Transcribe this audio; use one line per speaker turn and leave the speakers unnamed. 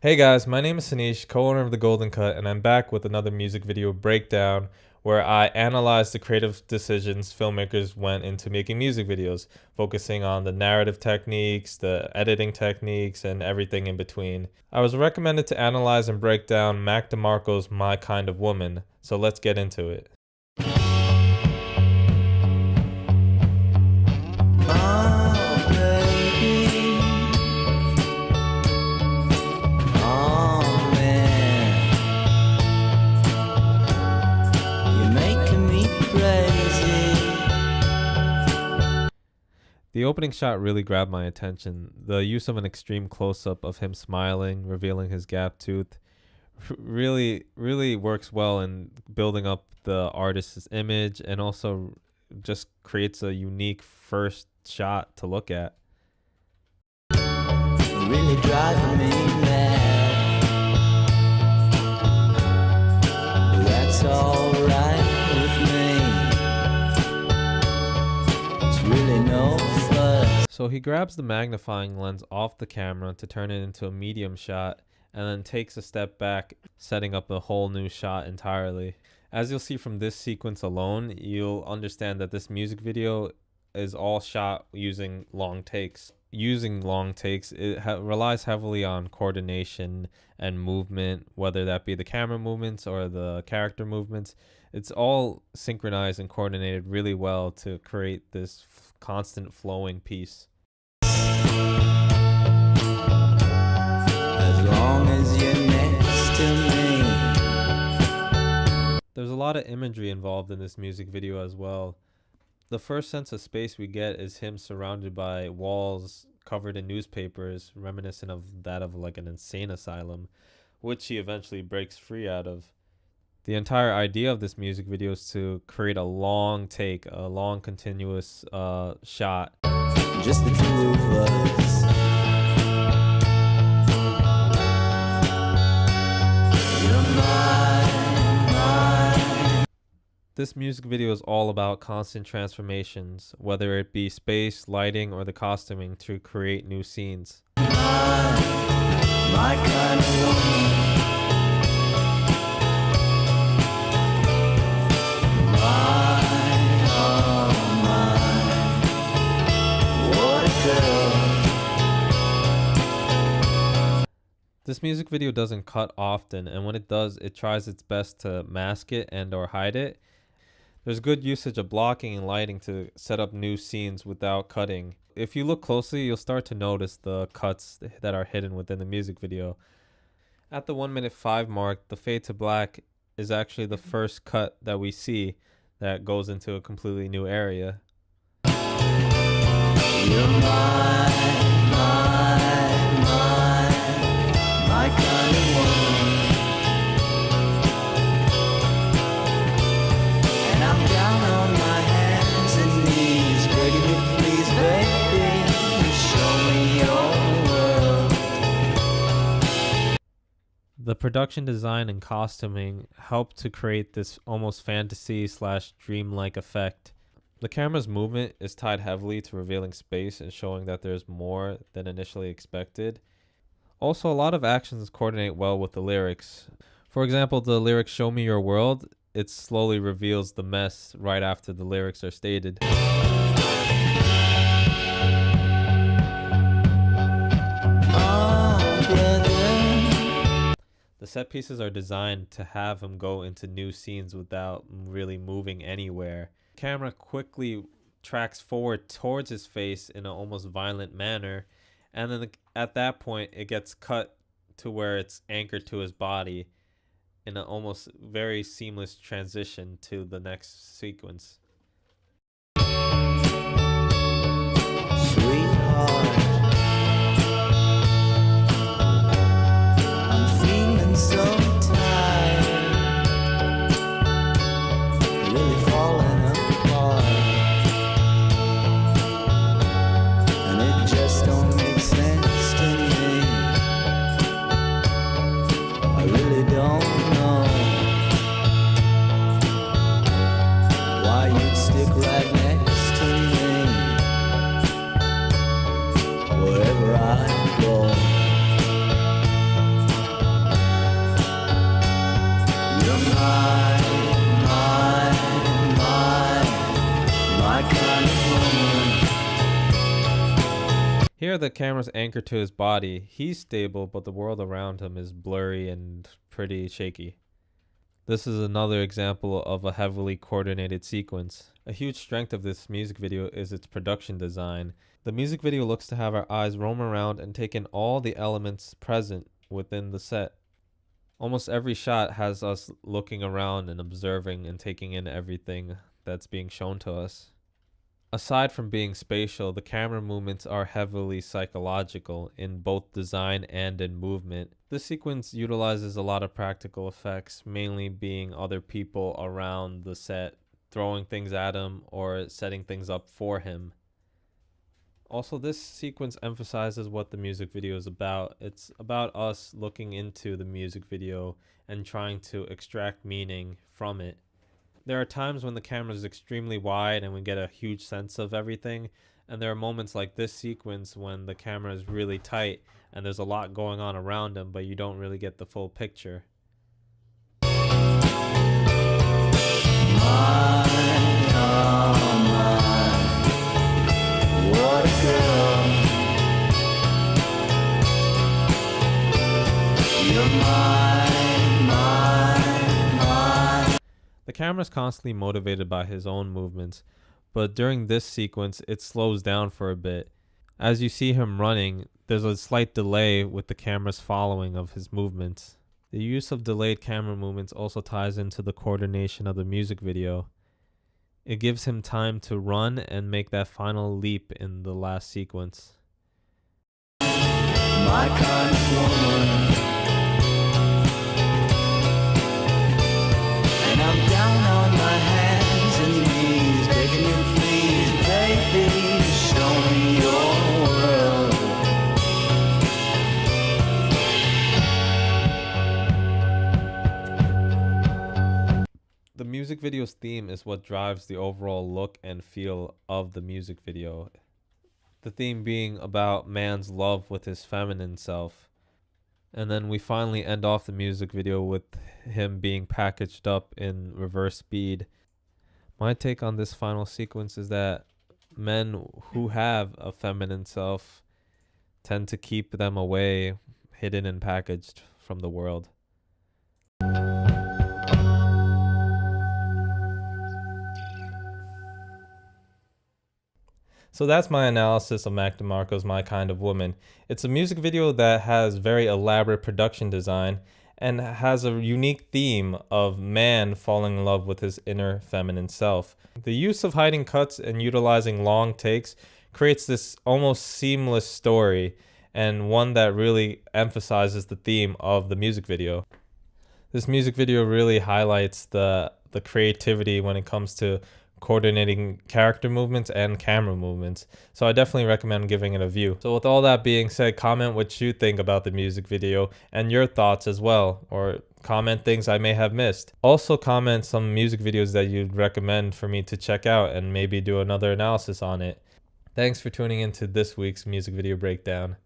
Hey guys, my name is Saneesh, co-owner of The Golden Cut, and I'm back with another music video breakdown where I analyze the creative decisions filmmakers went into making music videos, focusing on the narrative techniques, the editing techniques, and everything in between. I was recommended to analyze and break down DeMarco's My Kind of Woman, so let's get into it. The opening shot really grabbed my attention. The use of an extreme close-up of him smiling, revealing his gap tooth, really works well in building up the artist's image and also just creates a unique first shot to look at.
Really driving me mad, but that's alright with me. It's really no fuss.
So he grabs the magnifying lens off the camera to turn it into a medium shot and then takes a step back, setting up a whole new shot entirely. As you'll see from this sequence alone, you'll understand that this music video is all shot using long takes. Using long takes, it relies heavily on coordination and movement, whether that be the camera movements or the character movements. It's all synchronized and coordinated really well to create this constant flowing piece.
As long as you're next to me.
There's a lot of imagery involved in this music video as well. The first sense of space we get is him surrounded by walls covered in newspapers, reminiscent of that of like an insane asylum, which he eventually breaks free out of. The entire idea of this music video is to create a long take, a long continuous shot.
Just the two of us. You're mine.
This music video is all about constant transformations, whether it be space, lighting, or the costuming to create new scenes.
My kind of woman. Mine, oh mine. What a girl.
This music video doesn't cut often, and when it does, it tries its best to mask it and or hide it. There's good usage of blocking and lighting to set up new scenes without cutting. If you look closely, you'll start to notice the cuts that are hidden within the music video. At the 1:05 mark, the fade to black is actually the first cut that we see that goes into a completely new area.
You're mine, my kind of woman. And I'm down on my hands and knees, begging you please, baby, show me your world.
The production design and costuming help to create this almost fantasy / dreamlike effect. The camera's movement is tied heavily to revealing space and showing that there's more than initially expected. Also, a lot of actions coordinate well with the lyrics. For example, the lyrics "Show Me Your World," it slowly reveals the mess right after the lyrics are stated. The set pieces are designed to have him go into new scenes without really moving anywhere. Camera quickly tracks forward towards his face in an almost violent manner, and then at that point it gets cut to where it's anchored to his body in an almost very seamless transition to the next sequence.
Sweetheart, I'm feeling so tired, really falling apart, and it just don't make sense to me. I really don't know why you
Here, the camera's anchored to his body. He's stable, but the world around him is blurry and pretty shaky. This is another example of a heavily coordinated sequence. A huge strength of this music video is its production design. The music video looks to have our eyes roam around and take in all the elements present within the set. Almost every shot has us looking around and observing and taking in everything that's being shown to us. Aside from being spatial, the camera movements are heavily psychological in both design and in movement. This sequence utilizes a lot of practical effects, mainly being other people around the set, throwing things at him or setting things up for him. Also, this sequence emphasizes what the music video is about. It's about us looking into the music video and trying to extract meaning from it. There are times when the camera is extremely wide and we get a huge sense of everything, and there are moments like this sequence when the camera is really tight and there's a lot going on around him, but you don't really get the full picture.
What a girl. You're mine, mine.
The camera is constantly motivated by his own movements, but during this sequence it slows down for a bit. As you see him running, there's a slight delay with the camera's following of his movements. The use of delayed camera movements also ties into the coordination of the music video. It gives him time to run and make that final leap in the last sequence.
My kind of woman. And I'm down on my hands and knees, begging you please, baby, show me your world.
The music video's theme is what drives the overall look and feel of the music video. The theme being about man's love with his feminine self. And then we finally end off the music video with him being packaged up in reverse speed. My take on this final sequence is that men who have a feminine self tend to keep them away, hidden and packaged from the world. So that's my analysis of Mac DeMarco's My Kind of Woman. It's a music video that has very elaborate production design and has a unique theme of man falling in love with his inner feminine self. The use of hiding cuts and utilizing long takes creates this almost seamless story, and one that really emphasizes the theme of the music video. This music video really highlights the creativity when it comes to coordinating character movements and camera movements. So I definitely recommend giving it a view. So with all that being said, comment what you think about the music video and your thoughts as well, or comment things I may have missed. Also comment some music videos that you'd recommend for me to check out and maybe do another analysis on it. Thanks for tuning into this week's music video breakdown.